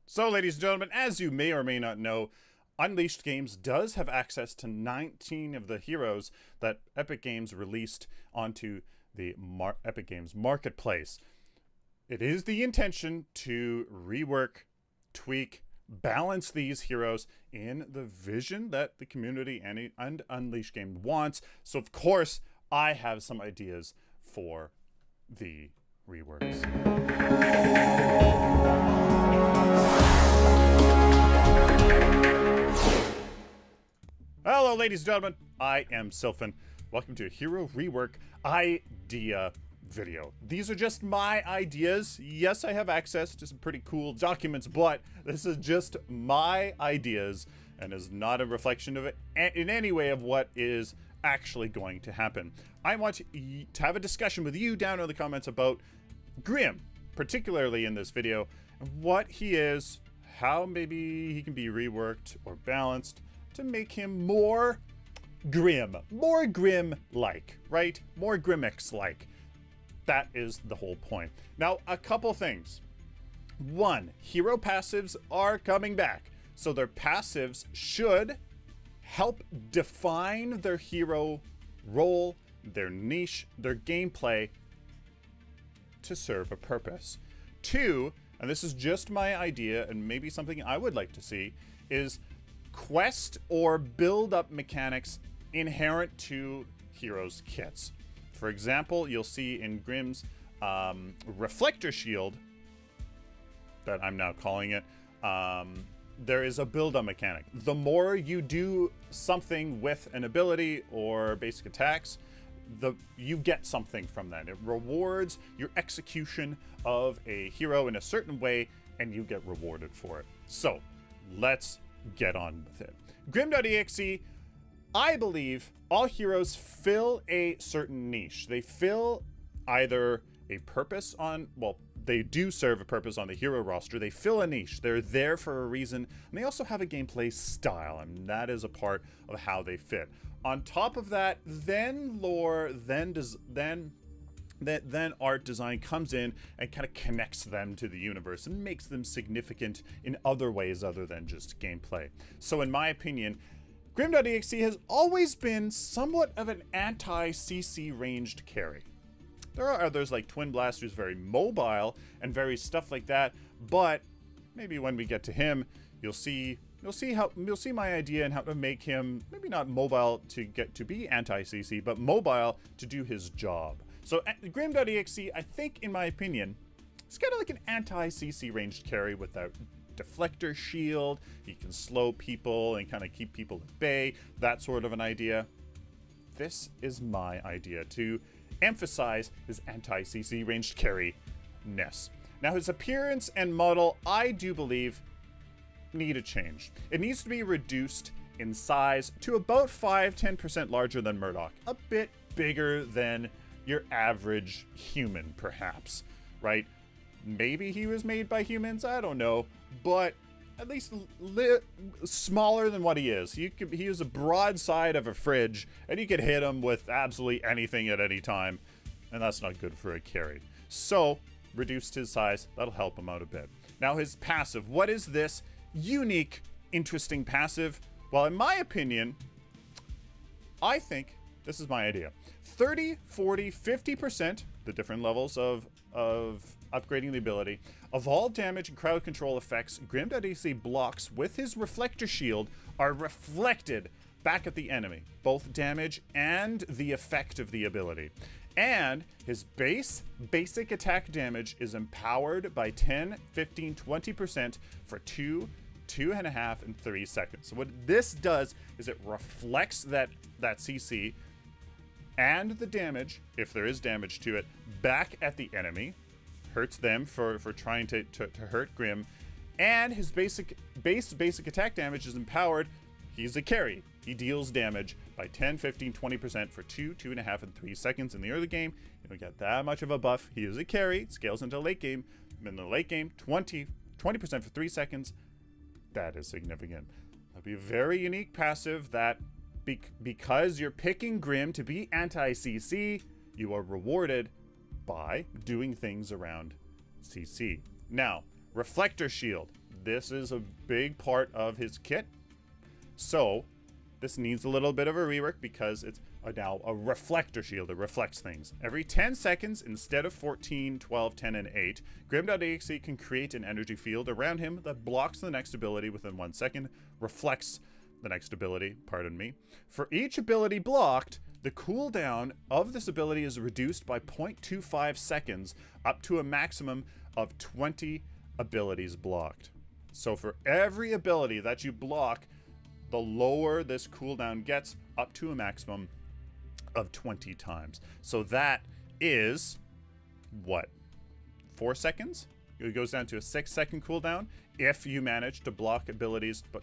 So, ladies and gentlemen, as you may or may not know, Unleashed Games does have access to 19 of the heroes that Epic Games released onto the Epic Games Marketplace. It is the intention to rework, tweak, balance these heroes in the vision that the community and Unleashed Games wants. So, of course, I have some ideas for the reworks. Hello, ladies and gentlemen. I am Sylphin. Welcome to a Hero Rework Idea video. These are just my ideas. Yes, I have access to some pretty cool documents, but this is just my ideas and is not a reflection of it in any way of what is actually going to happen. I want to have a discussion with you down in the comments about Grim, particularly in this video, and what he is, how maybe he can be reworked or balanced to make him more Grim-like, right? More GRIM.exe-like. That is the whole point. Now, a couple things. One, hero passives are coming back. So their passives should help define their hero role, their niche, their gameplay to serve a purpose. Two, and this is just my idea and maybe something I would like to see, is quest or build-up mechanics inherent to heroes' kits. For example, you'll see in Grim's Reflector Shield, that I'm now calling it, there is a build-up mechanic. The more you do something with an ability or basic attacks, you get something from that. It rewards your execution of a hero in a certain way, and you get rewarded for it. So, let's get on with it. GRIM.exe, I believe all heroes fill a certain niche. They fill either a purpose on, well, they do serve a purpose on the hero roster. They fill a niche. They're there for a reason. And they also have a gameplay style, and that is a part of how they fit. On top of that, then lore, then art design comes in and kind of connects them to the universe and makes them significant in other ways other than just gameplay. So in my opinion, Grim.exe has always been somewhat of an anti-CC ranged carry. There are others like Twin Blast, who's very mobile and very stuff like that, but maybe when we get to him, you'll see my idea and how to make him maybe not mobile to get to be anti-CC, but mobile to do his job. So Grim.exe, I think, in my opinion, it's kind of like an anti-CC ranged carry without deflector shield. He can slow people and kind of keep people at bay, that sort of an idea. This is my idea to emphasize his anti-CC ranged carry-ness. Now, his appearance and model, I do believe, need a change. It needs to be reduced in size to about 5-10% larger than Murdoch. A bit bigger than your average human, perhaps, right? Maybe he was made by humans, I don't know, but at least smaller than what he is. He is a broadside of a fridge, and you could hit him with absolutely anything at any time, and that's not good for a carry. So, reduced his size, that'll help him out a bit. Now, his passive. What is this unique, interesting passive? Well, in my opinion, I think this is my idea. 30, 40, 50%, the different levels of upgrading the ability, of all damage and crowd control effects Grim.exe blocks with his Reflector Shield are reflected back at the enemy, both damage and the effect of the ability. And his basic attack damage is empowered by 10, 15, 20% for 2, 2.5, and 3 seconds. So what this does is it reflects that CC and the damage, if there is damage to it, back at the enemy, hurts them for trying to hurt Grim, and his basic attack damage is empowered. He's a carry. He deals damage by 10, 15, 20% for 2, 2.5, and 3 seconds in the early game. You don't get that much of a buff. He is a carry. It scales into late game. In the late game, 20% for 3 seconds. That is significant. That'll be a very unique passive that, because you're picking Grim to be anti-CC, you are rewarded by doing things around CC. Now, Reflector Shield. this is a big part of his kit. So this needs a little bit of a rework because it's now a reflector shield. It reflects things. Every 10 seconds, instead of 14, 12, 10, and 8, GRIM.exe can create an energy field around him that blocks the next ability within 1 second, reflects the next ability, pardon me. For each ability blocked, the cooldown of this ability is reduced by 0.25 seconds up to a maximum of 20 abilities blocked. So for every ability that you block, the lower this cooldown gets, up to a maximum of 20 times. So that is, what, 4 seconds? It goes down to a 6-second cooldown if you manage to block abilities, but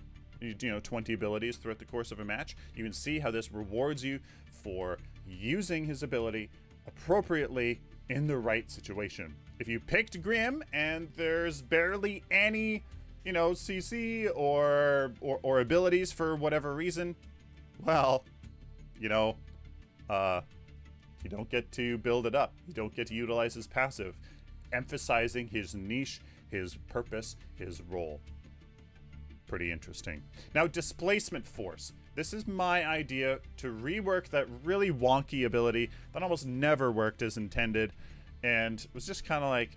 20 abilities throughout the course of a match. You can see how this rewards you for using his ability appropriately in the right situation. If you picked Grim and there's barely any CC or abilities for whatever reason, well, you don't get to build it up. You don't get to utilize his passive, emphasizing his niche, his purpose, his role. Pretty interesting. Now, displacement force. This is my idea to rework that really wonky ability that almost never worked as intended, and it was just kind of like,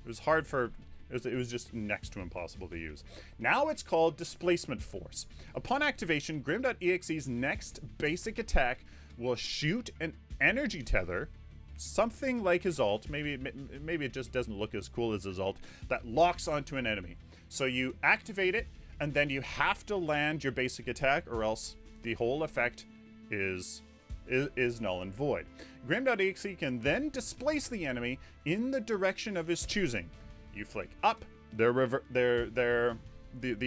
it was hard for, it was just next to impossible to use. Now it's called displacement force. Upon activation, Grim.exe's next basic attack will shoot an energy tether, something like his ult, maybe it just doesn't look as cool as his ult, that locks onto an enemy. So you activate it, and then you have to land your basic attack, or else the whole effect is null and void. Grim.exe can then displace the enemy in the direction of his choosing. You flick up, the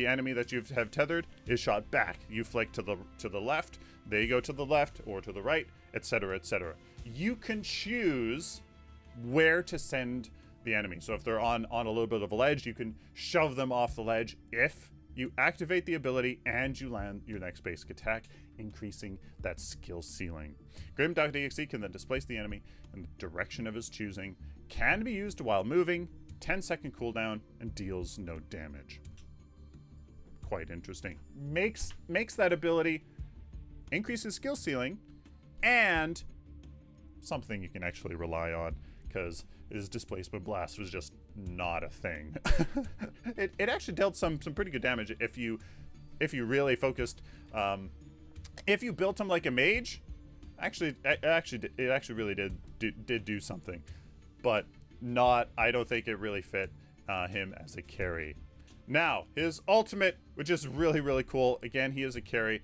enemy that you have tethered is shot back. You flick to the left, they go to the left or to the right, etc., etc. You can choose where to send the enemy. So if they're on a little bit of a ledge, you can shove them off the ledge if you activate the ability and you land your next basic attack, increasing that skill ceiling. Grim.exe can then displace the enemy in the direction of his choosing, can be used while moving, 10-second cooldown, and deals no damage. Quite interesting. Makes that ability increase his skill ceiling and something you can actually rely on, because his displacement blast was just not a thing. it actually dealt some pretty good damage if you really focused. If you built him like a mage, it actually really did do something, but not. I don't think it really fit him as a carry. Now his ultimate, which is really cool. Again, he is a carry.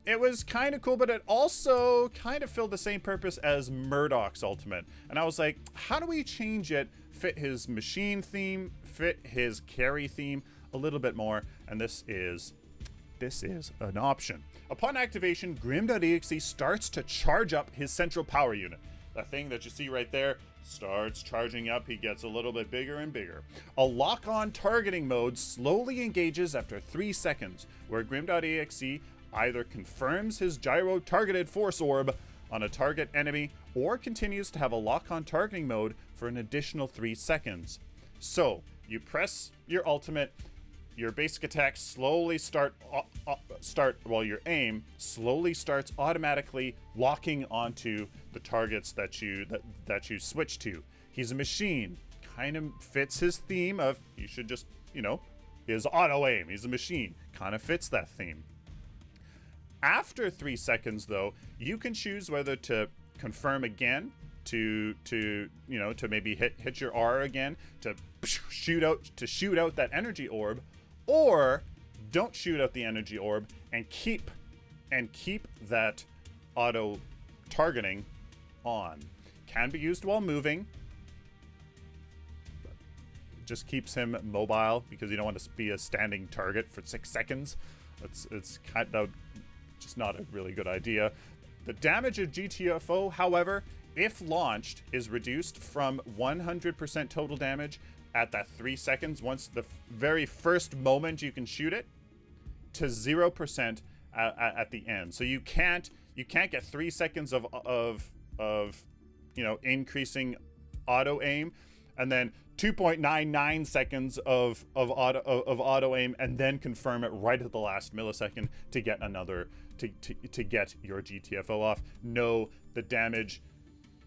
It was kind of cool, but it also kind of filled the same purpose as Murdoch's ultimate. And I was like, how do we change it, fit his machine theme, fit his carry theme a little bit more? And this is an option. Upon activation, Grim.exe starts to charge up his central power unit. That thing that you see right there starts charging up. He gets a little bit bigger and bigger. A lock-on targeting mode slowly engages after 3 seconds, where Grim.exe either confirms his gyro targeted force orb on a target enemy or continues to have a lock-on targeting mode for an additional 3 seconds. So you press your ultimate, your basic attack slowly your aim slowly starts automatically locking onto the targets that you switch to. He's a machine, kind of fits his theme of you should just, his auto aim. He's a machine, kind of fits that theme. After 3 seconds, though, you can choose whether to confirm again, to maybe hit your R again, to shoot out that energy orb, or don't shoot out the energy orb and keep that auto targeting on. Can be used while moving. It just keeps him mobile because you don't want to be a standing target for 6 seconds. It's kind of just not a really good idea. The damage of GTFO, however, if launched, is reduced from 100% total damage at that 3 seconds, once the very first moment you can shoot it, to 0% at the end. So you can't get 3 seconds of increasing auto aim and then 2.99 seconds of auto aim, and then confirm it right at the last millisecond to get another to get your GTFO off. No, the damage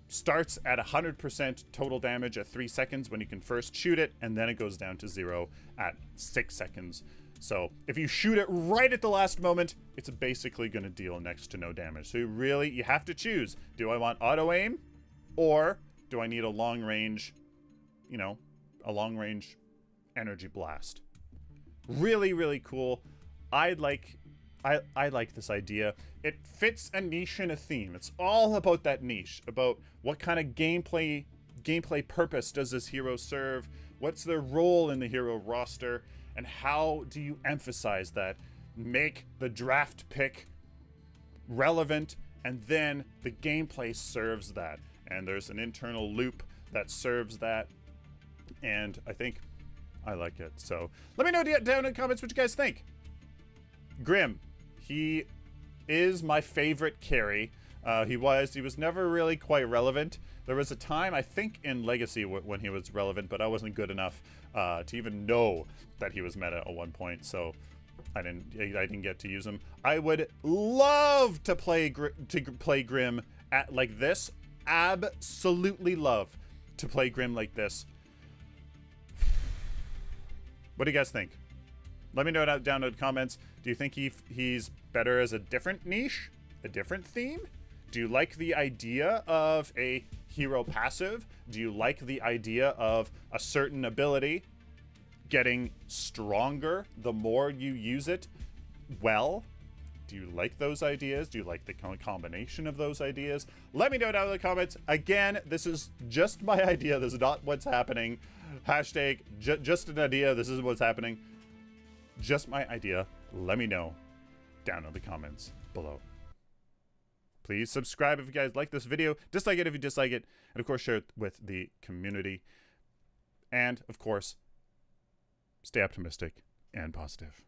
starts at 100% total damage at 3 seconds when you can first shoot it, and then it goes down to 0 at 6 seconds. So if you shoot it right at the last moment, it's basically going to deal next to no damage. So you have to choose. Do I want auto aim, or do I need a long range, you know, a long range energy blast? Really, really cool. I like this idea. It fits a niche and a theme. It's all about that niche, about what kind of gameplay purpose does this hero serve? What's their role in the hero roster? And how do you emphasize that? Make the draft pick relevant, and then the gameplay serves that. And there's an internal loop that serves that. And I think I like it. So let me know down in the comments what you guys think. Grim, he is my favorite carry. He was never really quite relevant. There was a time, I think, in Legacy when he was relevant, but I wasn't good enough to even know that he was meta at one point, so I didn't get to use him. I would love to play Grim at like this. Absolutely love to play Grim like this. What do you guys think? Let me know down in the comments. Do you think he's better as a different niche? A different theme? Do you like the idea of a hero passive? Do you like the idea of a certain ability getting stronger the more you use it well? Do you like those ideas? Do you like the combination of those ideas? Let me know down in the comments. Again, this is just my idea. This is not what's happening. Hashtag just an idea. This is what's happening. Just my idea. Let me know down in the comments below. Please subscribe if you guys like this video. Dislike it if you dislike it. And of course, share it with the community. And of course, stay optimistic and positive.